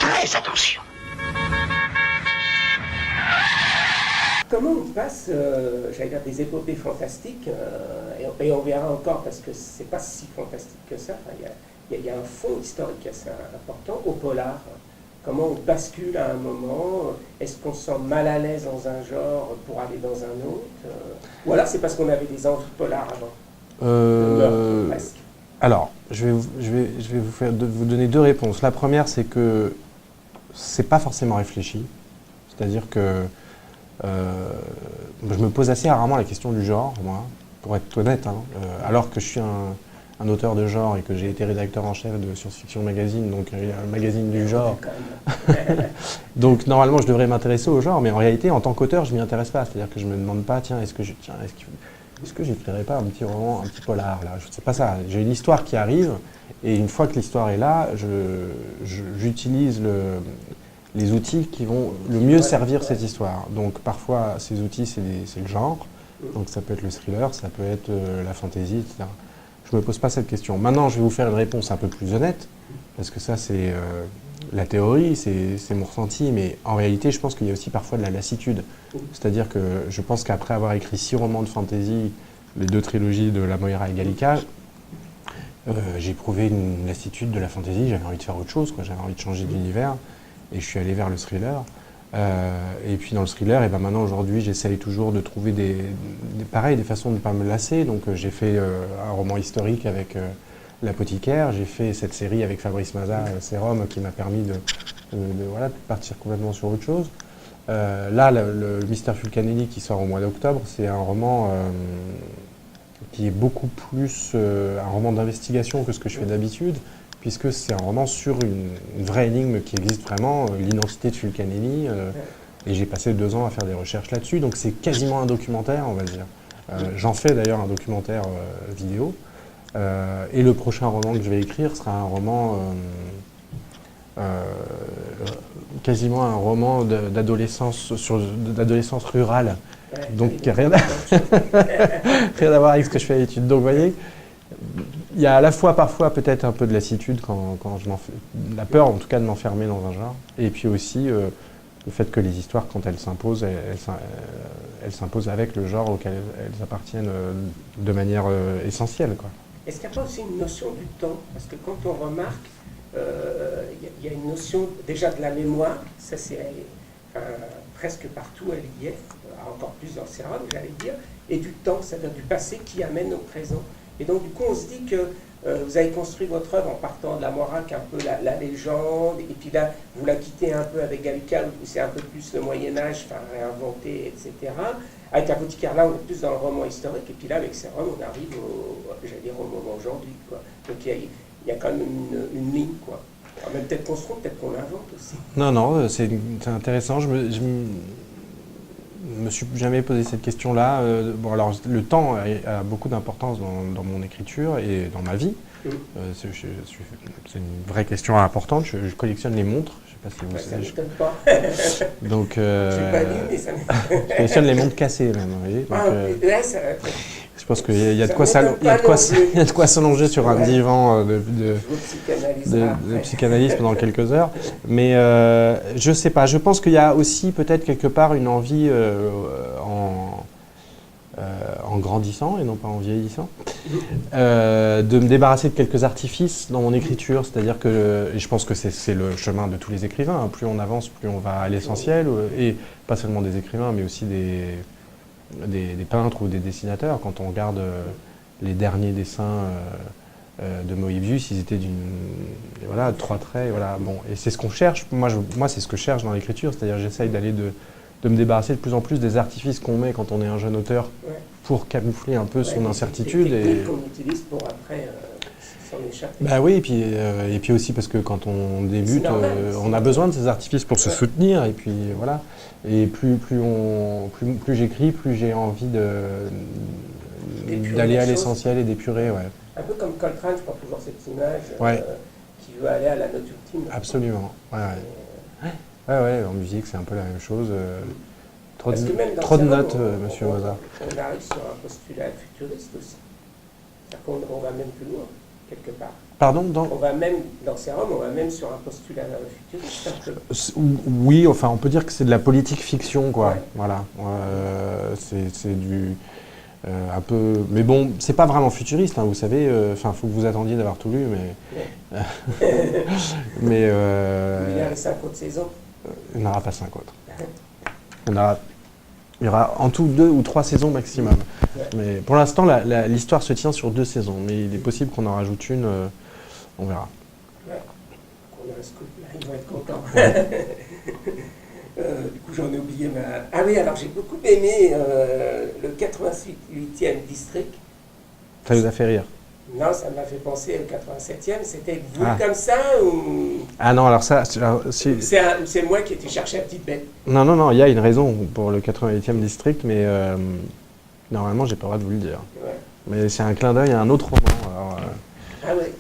très attention. Comment on passe, j'allais dire, des épopées fantastiques, et on verra encore parce que c'est pas si fantastique que ça, il y a un fond historique assez important au polar. Comment on bascule à un moment? Est-ce qu'on se sent mal à l'aise dans un genre pour aller dans un autre? Ou alors c'est parce qu'on avait des envies de polar avant? De meurtre, presque. Alors, je vais vous donner deux réponses. La première, c'est que c'est pas forcément réfléchi. C'est-à-dire que je me pose assez rarement la question du genre, moi, pour être honnête. Alors que je suis un auteur de genre et que j'ai été rédacteur en chef de Science Fiction Magazine, donc un magazine du genre. Donc normalement, je devrais m'intéresser au genre, mais en réalité, en tant qu'auteur, je m'y intéresse pas. C'est-à-dire que je me demande pas, tiens, est-ce que j'écrirais pas un petit roman, un petit polar là? Je sais pas ça. J'ai une histoire qui arrive, et une fois que l'histoire est là, j'utilise les outils qui vont le mieux servir cette histoire. Donc parfois, ces outils, c'est le genre. Donc ça peut être le thriller, ça peut être la fantasy, etc. Je ne me pose pas cette question. Maintenant, je vais vous faire une réponse un peu plus honnête, parce que ça, c'est la théorie, c'est mon ressenti, mais en réalité, je pense qu'il y a aussi parfois de la lassitude. C'est-à-dire que je pense qu'après avoir écrit 6 romans de fantasy, les 2 trilogies de La Moira et Gallica, j'ai éprouvé une lassitude de la fantasy, j'avais envie de faire autre chose, j'avais envie de changer d'univers, et je suis allé vers le thriller. Et puis dans le thriller, et ben maintenant aujourd'hui j'essaye toujours de trouver des façons de ne pas me lasser. Donc j'ai fait un roman historique avec L'Apothicaire, j'ai fait cette série avec Fabrice Mazat, Sérum, qui m'a permis de partir complètement sur autre chose. Là, le Mystère Fulcanelli qui sort au mois d'octobre, c'est un roman qui est beaucoup plus un roman d'investigation que ce que je fais d'habitude, puisque c'est un roman sur une vraie énigme qui existe vraiment, l'identité de Fulcanelli, et j'ai passé 2 ans à faire des recherches là-dessus, donc c'est quasiment un documentaire, on va dire. J'en fais d'ailleurs un documentaire vidéo, et le prochain roman que je vais écrire sera un roman, quasiment un roman d'adolescence rurale, donc qui n'a rien à voir avec ce que je fais à l'étude. Donc vous voyez, il y a à la fois parfois peut-être un peu de lassitude quand la peur en tout cas de m'enfermer dans un genre, et puis aussi le fait que les histoires, quand elles s'imposent, elles s'imposent avec le genre auquel elles appartiennent de manière essentielle, quoi. Est-ce qu'il n'y a pas aussi une notion du temps? Parce que quand on remarque, il y a une notion déjà de la mémoire, ça c'est presque partout elle y est, encore plus dans Sérum, j'allais dire, et du temps, c'est-à-dire du passé qui amène au présent. Et donc du coup on se dit que vous avez construit votre œuvre en partant de la Moira, qui est un peu la légende, et puis là vous la quittez un peu avec Gallica, où c'est un peu plus le Moyen-Âge, enfin réinventé, etc. Avec L'Apothicaire, là on est plus dans le roman historique, et puis là avec Sérum on arrive au moment aujourd'hui, quoi. Donc il y a quand même une ligne, quoi. Alors, même peut-être qu'on se trompe, peut-être qu'on l'invente aussi. Non, c'est intéressant. Je me suis jamais posé cette question-là. Bon, alors le temps a beaucoup d'importance dans mon écriture et dans ma vie. C'est une vraie question importante. Je collectionne les montres. Je sais pas si vous savez. Ça m'étonne pas. Donc, j'ai pas lu, mais ça je collectionne les montres cassées même. Vous voyez. Donc, là, ça je pense qu'il y a de quoi s'allonger sur un divan de psychanalyse pendant quelques heures. Mais je sais pas, je pense qu'il y a aussi peut-être quelque part une envie en grandissant et non pas en vieillissant, de me débarrasser de quelques artifices dans mon écriture. C'est-à-dire que, et je pense que c'est le chemin de tous les écrivains, hein. Plus on avance, plus on va à l'essentiel, et pas seulement des écrivains, mais aussi des peintres ou des dessinateurs. Quand on regarde les derniers dessins de Moebius, ils étaient de 3 traits, voilà. Bon, et c'est ce qu'on cherche. Moi, c'est ce que je cherche dans l'écriture, c'est-à-dire j'essaye d'aller de me débarrasser de plus en plus des artifices qu'on met quand on est un jeune auteur, pour camoufler un peu son incertitude. Et qu'on utilise pour après s'en échapper. Bah oui, et puis aussi parce que quand on débute, on a besoin de ces artifices pour se soutenir, et puis voilà. Et plus j'écris, plus j'ai envie d'aller à l'essentiel et d'épurer. Ouais. Un peu comme Coltrane, je prends toujours cette image qui veut aller à la note ultime. Absolument. Ouais, en musique, c'est un peu la même chose. Trop de notes, monsieur Mozart. On arrive sur un postulat futuriste aussi. C'est-à-dire qu'on va même plus loin, quelque part. Pardon, On va même, dans ces Roms, on va même sur un postulat futuriste un peu. Oui, enfin, on peut dire que c'est de la politique fiction, quoi. Ouais. Voilà. C'est du... un peu... Mais bon, c'est pas vraiment futuriste, hein, vous savez. Enfin, faut que vous attendiez d'avoir tout lu, mais... mais... Il y a les 5 autres saisons. Il n'y en aura pas 5 autres. Il y aura en tout 2 ou 3 saisons maximum. Ouais. Mais pour l'instant, l'histoire se tient sur 2 saisons. Mais il est possible qu'on en rajoute une, on verra. Ouais. On a un scoop, là, ils vont être contents. Du coup, j'en ai oublié ma... Ah oui, alors j'ai beaucoup aimé le 88e district. Ça vous a fait rire? Non, ça m'a fait penser au 87e. C'était vous Ah. comme ça ou... Ah non, alors ça... C'est moi qui étais chercher la petite bête. Non, il y a une raison pour le 88e district, mais normalement, j'ai pas le droit de vous le dire. Ouais. Mais c'est un clin d'œil à un autre roman. Alors, Ah ouais,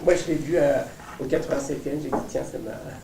moi je l'ai vu au 87e, j'ai dit tiens, ça m'a...